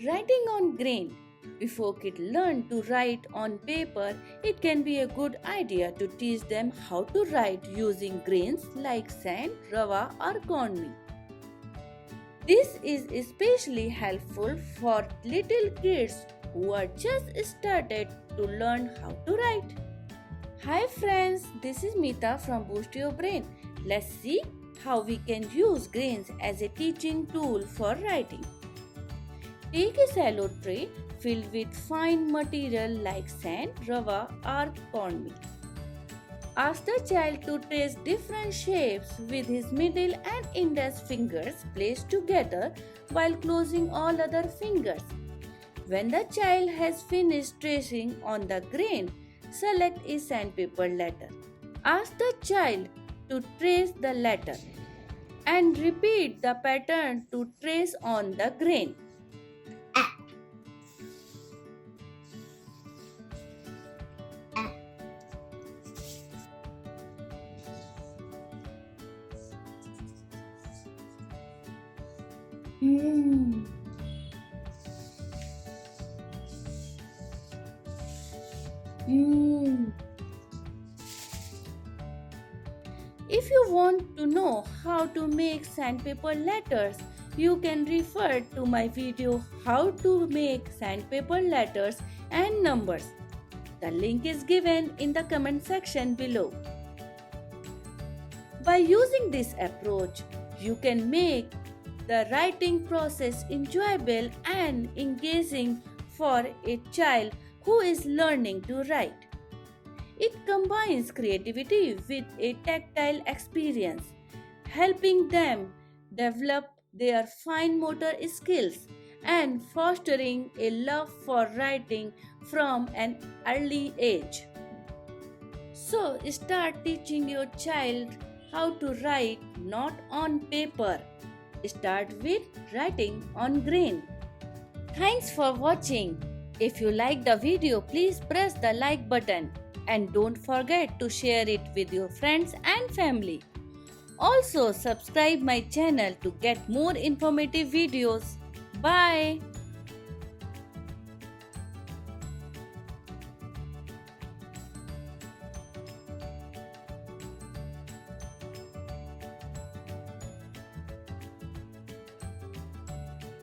Writing on grain. Before kids learn to write on paper, it can be a good idea to teach them how to write using grains like sand, rava, or cornmeal. This is especially helpful for little kids who are just started to learn how to write. Hi friends, this is Meeta from BoosturBrain. Let's see how we can use grains as a teaching tool for writing. Take a shallow tray filled with fine material like sand, rava, or cornmeal. Ask the child to trace different shapes with his middle and index fingers placed together while closing all other fingers. When the child has finished tracing on the grain, select a sandpaper letter. Ask the child to trace the letter and repeat the pattern to trace on the grain. Mm. Mm. If you want to know how to make sandpaper letters, you can refer to my video How to Make Sandpaper Letters and Numbers. The link is given in the comment section below. By using this approach, you can make the writing process enjoyable and engaging for a child who is learning to write. It combines creativity with a tactile experience, helping them develop their fine motor skills and fostering a love for writing from an early age. So, start teaching your child how to write not on paper. Start with writing on grain. Thanks for watching. If you liked the video, please press the like button and don't forget to share it with your friends and family. Also, subscribe my channel to get more informative videos. Bye.